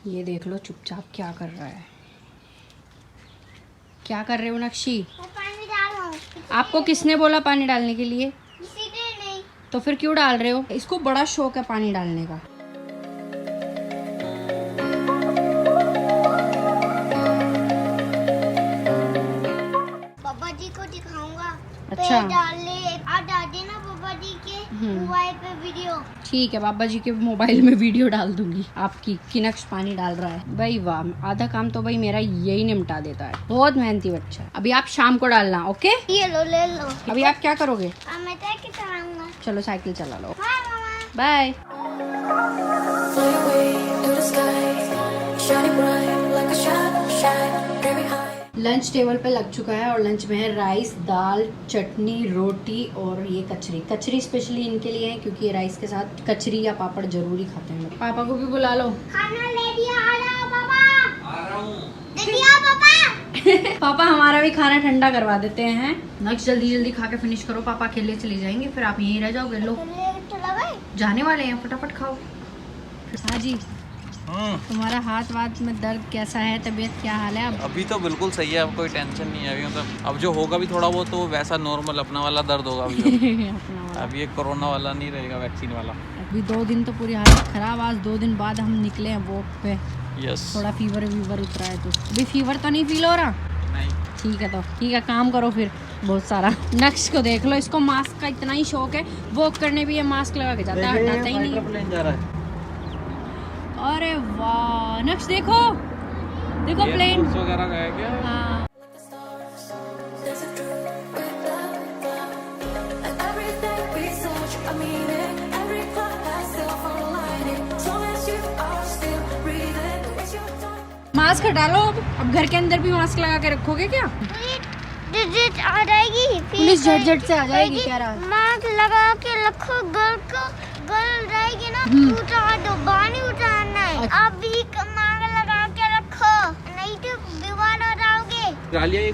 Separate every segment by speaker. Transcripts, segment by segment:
Speaker 1: ये देख लो चुपचाप क्या कर रहा है। क्या कर रहे हो नक्शी?
Speaker 2: पानी डाल रहा हूँ।
Speaker 1: आपको किसने बोला पानी डालने के लिए?
Speaker 2: किसी ने नहीं।
Speaker 1: तो फिर क्यों डाल रहे हो? इसको बड़ा शौक है पानी डालने का।
Speaker 2: पापा जी को दिखाऊंगा।
Speaker 1: अच्छा।
Speaker 2: डाल देना पापा जी के मोबाइल पे वीडियो।
Speaker 1: ठीक है, बाबा जी के मोबाइल में वीडियो डाल दूंगी आपकी कि नक्श पानी डाल रहा है। भाई वाह, आधा काम तो भाई मेरा यही निपटा देता है। बहुत मेहनती बच्चा है। अभी आप शाम को डालना, ओके?
Speaker 2: ये लो, ले लो।
Speaker 1: अभी आप क्या करोगे?
Speaker 2: मैं साइकिल चलाऊंगा।
Speaker 1: चलो साइकिल चला लो।
Speaker 2: बाय मामा।
Speaker 1: Bye.
Speaker 3: Fly away to the sky, shining bright like a shadow shine very high.
Speaker 1: Lunch table पे लग चुका है और लंच में है राइस, दाल, चटनी, रोटी और ये कचरी। कचरी स्पेशली इनके लिए है क्योंकि ये राइस के साथ कचरी या पापड़ जरूरी खाते हैं। पापा को भी बुला लो।
Speaker 2: खाना ले दिया, आ जाओ पापा। आ रहा हूँ। दे दिया पापा।
Speaker 1: पापा हमारा भी खाना ठंडा करवा देते हैं। नक्श जल्दी जल्दी खा के फिनिश करो, पापा अकेले चले जाएंगे, फिर आप यहीं रह जाओगे। लो
Speaker 2: चला गए।
Speaker 1: जाने वाले हैं, फटाफट खाओ। हाँ जी, तुम्हारा हाथ वाथ में दर्द कैसा है? तबीयत क्या हाल है अब?
Speaker 4: अभी तो बिल्कुल सही है, अब कोई टेंशन नहीं है। अभी मतलब अब जो होगा भी थोड़ा बहुत तो वैसा नॉर्मल अपना वाला दर्द होगा अभी
Speaker 1: अपना वाला।
Speaker 4: अब ये कोरोना वाला नहीं रहेगा, वैक्सीन वाला।
Speaker 1: अभी 2 दिन तो पूरी हालत खराब। आज 2 दिन बाद हम निकले हैं वॉक पे।
Speaker 4: यस।
Speaker 1: थोड़ा फीवर उतरा है तो अभी फीवर तो नहीं फील हो रहा?
Speaker 4: नहीं।
Speaker 1: ठीक है, तो ठीक है, काम करो फिर बहुत सारा। नक्श को देख लो, इसको मास्क का इतना ही शौक है, वॉक करने भी ये मास्क लगा के जाता है, हटाता ही नहीं।
Speaker 4: प्लेन जा रहा है।
Speaker 1: अरे वाह नक्श, देखो देखो प्लेन
Speaker 4: वगैरह गया क्या?
Speaker 1: हाँ।
Speaker 3: Like the stars, there's a truth without love. And everything we search, I mean it. Every cloud has silver lining. As long as you are still breathing, it's your time.
Speaker 1: Mask हटा लो अब घर के अंदर भी mask लगा के रखोगे क्या?
Speaker 2: पुलिस आ जाएगी।
Speaker 1: पुलिस झट से आ जाएगी कह रहा है।
Speaker 2: मास्क लगा के रखो, गल जाएगी ना, उतार दो, पानी उतारना है। आप भी मास्क लगा के रखो, नहीं तो बीमार हो जाओगे।
Speaker 4: डालिए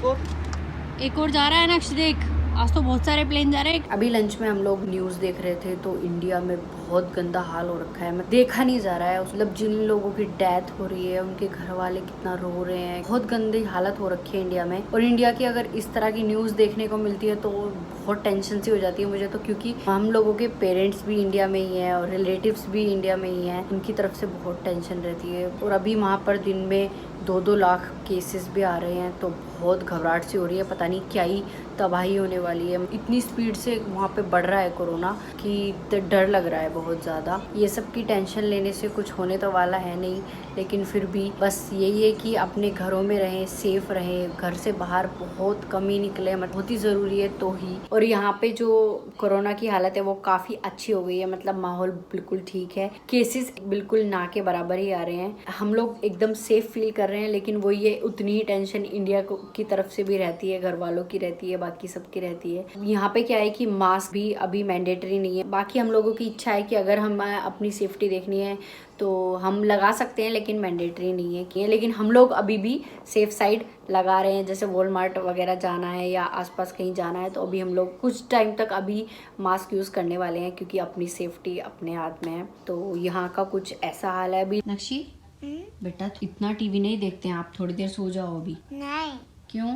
Speaker 1: एक और जा रहा है नक्श, देख आज तो बहुत सारे प्लेन जा रहे हैं। अभी लंच में हम लोग न्यूज देख रहे थे तो इंडिया में बहुत गंदा हाल हो रखा है। मैं देखा नहीं जा रहा है, मतलब जिन लोगों की डेथ हो रही है उनके घर वाले कितना रो रहे हैं। बहुत गंदी हालत हो रखी है इंडिया में। और इंडिया की अगर इस तरह की न्यूज देखने को मिलती है तो बहुत टेंशन सी हो जाती है मुझे तो, क्योंकि हम लोगों के पेरेंट्स भी इंडिया में ही हैं और रिलेटिव्स भी इंडिया में ही हैं। उनकी तरफ से बहुत टेंशन रहती है। और अभी वहाँ पर दिन में 2-2 लाख केसेस भी आ रहे हैं तो बहुत घबराहट सी हो रही है। पता नहीं क्या ही तबाही होने वाली है। इतनी स्पीड से वहाँ पे बढ़ रहा है कोरोना कि डर लग रहा है बहुत ज़्यादा। ये सब की टेंशन लेने से कुछ होने तो वाला है नहीं, लेकिन फिर भी बस यही है कि अपने घरों में रहें, सेफ रहें, घर से बाहर बहुत कम ही निकले, मतलब बहुत ही ज़रूरी है तो ही। और यहाँ पे जो कोरोना की हालत है वो काफ़ी अच्छी हो गई है, मतलब माहौल बिल्कुल ठीक है। केसेस बिल्कुल ना के बराबर ही आ रहे हैं। हम लोग एकदम सेफ फील कर रहे हैं, लेकिन वो ये उतनी ही टेंशन इंडिया की तरफ से भी रहती है, घर वालों की रहती है, बाकी सबकी रहती है। यहाँ पे क्या है कि मास्क भी अभी मैंडेटरी नहीं है। बाकी हम लोगों की इच्छा है कि अगर हम अपनी सेफ्टी देखनी है तो हम लगा सकते हैं, लेकिन मैंडेटरी नहीं है कि। लेकिन हम लोग अभी भी सेफ साइड लगा रहे हैं। जैसे वॉलमार्ट वगैरह जाना है या आसपास कहीं जाना है तो अभी हम लोग कुछ टाइम तक अभी मास्क यूज़ करने वाले हैं, क्योंकि अपनी सेफ्टी अपने हाथ में है। तो यहाँ का कुछ ऐसा हाल है अभी। नक्शी बेटा इतना टीवी नहीं देखते हैं आप, थोड़ी देर सो जाओ अभी।
Speaker 2: नहीं,
Speaker 1: क्यों?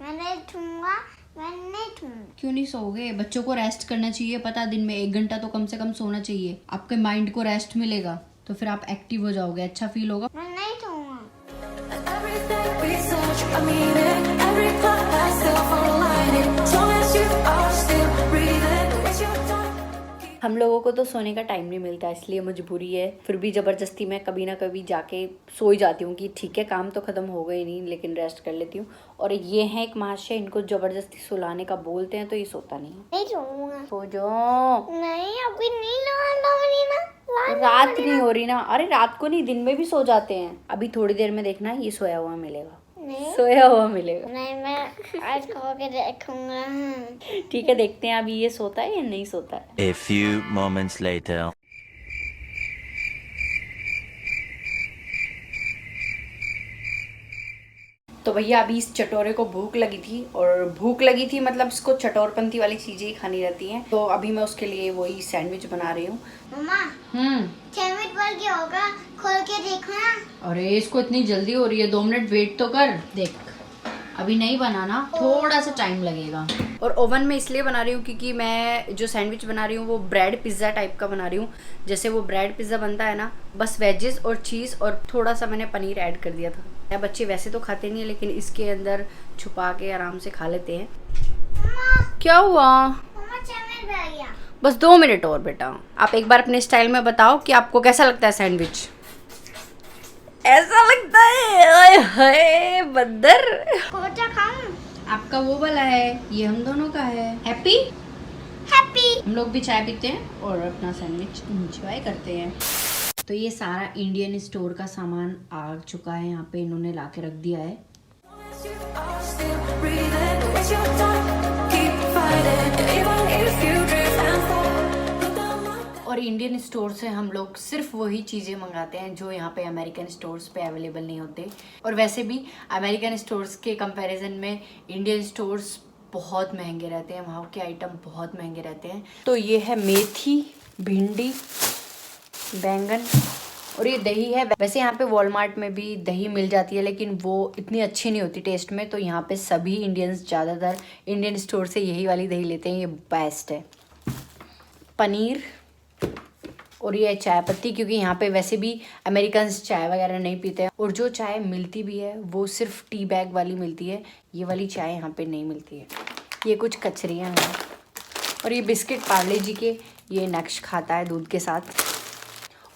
Speaker 2: मैं नहीं छूंगा।
Speaker 1: क्यों नहीं सोओगे? बच्चों को रेस्ट करना चाहिए, पता दिन में 1 घंटा तो कम से कम सोना चाहिए। आपके माइंड को रेस्ट मिलेगा तो फिर आप एक्टिव हो जाओगे, अच्छा फील होगा।
Speaker 2: मैं नहीं छूंगा।
Speaker 3: And everything we search, I mean it. Every cloud has silver lining. As long as you are still breathing, it's your time.
Speaker 1: हम लोगों को तो सोने का टाइम नहीं मिलता, इसलिए मजबूरी है। फिर भी ज़बरदस्ती मैं कभी ना कभी जाके सो ही जाती हूँ कि ठीक है काम तो ख़त्म हो गई नहीं, लेकिन रेस्ट कर लेती हूँ। और ये है एक महाशय, इनको ज़बरदस्ती सुलाने का बोलते हैं तो ये सोता नहीं है।
Speaker 2: नहीं छूंगा।
Speaker 1: सो जाओ।
Speaker 2: नहीं, अभी नहीं लगाना होगी ना।
Speaker 1: रात नहीं हो रही ना? अरे रात को नहीं, दिन में भी सो जाते हैं। अभी थोड़ी देर में देखना ये सोया हुआ मिलेगा।
Speaker 2: नहीं,
Speaker 1: सोया हुआ मिलेगा।
Speaker 2: नहीं, मैं आज खो के देखूंगा।
Speaker 1: ठीक है, देखते हैं अभी ये सोता है या नहीं सोता है।
Speaker 5: A few moments later.
Speaker 1: तो भैया अभी इस चटोरे को भूख लगी थी, और भूख लगी थी मतलब इसको चटोरपंथी वाली चीजें ही खानी रहती हैं। तो अभी मैं उसके लिए वही सैंडविच बना रही हूँ।
Speaker 2: मम्मा, सैंडविच बन गया होगा, खोल के देखो ना।
Speaker 1: अरे इसको इतनी जल्दी हो रही है, 2 मिनट वेट तो कर। देख अभी नहीं बनाना, थोड़ा सा टाइम लगेगा। और ओवन में इसलिए बना रही हूँ क्योंकि मैं जो सैंडविच बना रही हूँ वो ब्रेड पिज़्ज़ा टाइप का बना रही हूँ। जैसे वो ब्रेड पिज़्ज़ा बनता है ना, बस वेजेस और चीज़ और थोड़ा सा मैंने पनीर ऐड कर दिया था। या बच्चे वैसे तो खाते नहीं है, लेकिन इसके अंदर छुपा के आराम से खा लेते हैं। क्या हुआ?
Speaker 2: मम्मा चैनल रह गया।
Speaker 1: बस 2 मिनट और बेटा। आप एक बार अपने स्टाइल में बताओ कि आपको कैसा लगता है सैंडविच। ऐसा लगता है, ओए हाय बंदर।
Speaker 2: कौन सा खाऊं?
Speaker 1: आपका वो वाला है, ये हम दोनों का है। Happy
Speaker 2: happy.
Speaker 1: हम लोग भी चाय पीते हैं और अपना सैंडविच एंजॉय करते हैं। तो ये सारा इंडियन स्टोर का सामान आ चुका है, यहाँ पे इन्होंने ला के रख दिया है।
Speaker 3: You are still breathing. It's your time. Keep fighting. Even if you drift and fall. Look down my
Speaker 1: और इंडियन स्टोर से हम लोग सिर्फ वही चीज़ें मंगाते हैं जो यहाँ पे अमेरिकन स्टोर्स पे अवेलेबल नहीं होते। और वैसे भी अमेरिकन स्टोर्स के कंपैरिजन में इंडियन स्टोर्स बहुत महंगे रहते हैं, वहाँ के आइटम बहुत महंगे रहते हैं। तो ये है मेथी, भिंडी, बैंगन और ये दही है। वैसे यहाँ पे वॉलमार्ट में भी दही मिल जाती है, लेकिन वो इतनी अच्छी नहीं होती टेस्ट में। तो यहाँ पे सभी इंडियंस ज़्यादातर इंडियन स्टोर से यही वाली दही लेते हैं, ये बेस्ट है। पनीर और ये चाय पत्ती, क्योंकि यहाँ पे वैसे भी अमेरिकन्स चाय वगैरह नहीं पीते हैं। और जो चाय मिलती भी है वो सिर्फ टी बैग वाली मिलती है, ये वाली चाय यहाँ पे नहीं मिलती है। ये कुछ कचरियाँ हैं और ये बिस्किट पार्ले जी के, ये नक्श खाता है दूध के साथ।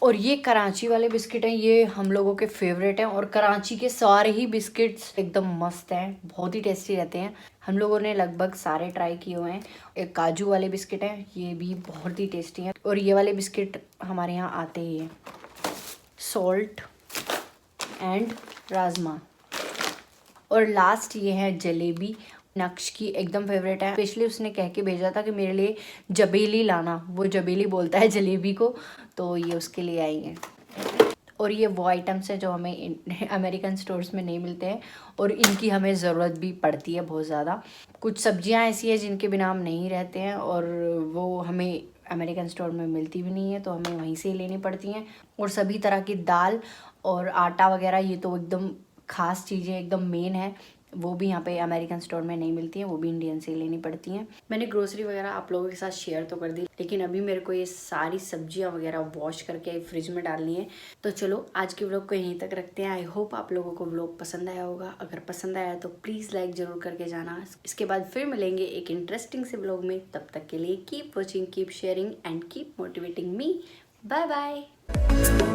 Speaker 1: और ये कराची वाले बिस्किट हैं, ये हम लोगों के फेवरेट हैं। और कराची के सारे ही बिस्किट्स एकदम मस्त हैं, बहुत ही टेस्टी रहते हैं। हम लोगों ने लगभग सारे ट्राई किए हुए हैं। एक काजू वाले बिस्किट हैं, ये भी बहुत ही टेस्टी हैं। और ये वाले बिस्किट हमारे यहाँ आते ही हैं, सॉल्ट एंड राजमा। और लास्ट ये है जलेबी, नक्श की एकदम फेवरेट है। स्पेशली उसने कह के भेजा था कि मेरे लिए जबेली लाना, वो जबेली बोलता है जलेबी को, तो ये उसके लिए आई है। और ये वो आइटम्स हैं जो हमें अमेरिकन स्टोर्स में नहीं मिलते हैं और इनकी हमें ज़रूरत भी पड़ती है बहुत ज़्यादा। कुछ सब्जियां ऐसी हैं जिनके बिना हम नहीं रहते हैं और वो हमें अमेरिकन स्टोर में मिलती भी नहीं है, तो हमें वहीं से ही लेनी पड़ती हैं। और सभी तरह की दाल और आटा वगैरह, ये तो एकदम ख़ास चीज़ें, एकदम मेन है, वो भी यहाँ पे अमेरिकन स्टोर में नहीं मिलती हैं, वो भी इंडियन से लेनी पड़ती हैं। मैंने ग्रोसरी वगैरह आप लोगों के साथ शेयर तो कर दी, लेकिन अभी मेरे को ये सारी सब्जियां वगैरह वॉश करके फ्रिज में डालनी है। तो चलो आज के व्लॉग को यहीं तक रखते हैं। आई होप आप लोगों को व्लॉग पसंद आया होगा। अगर पसंद आया तो प्लीज़ लाइक ज़रूर करके जाना। इसके बाद फिर मिलेंगे एक इंटरेस्टिंग से व्लॉग में। तब तक के लिए keep watching, keep sharing and keep motivating me. Bye bye.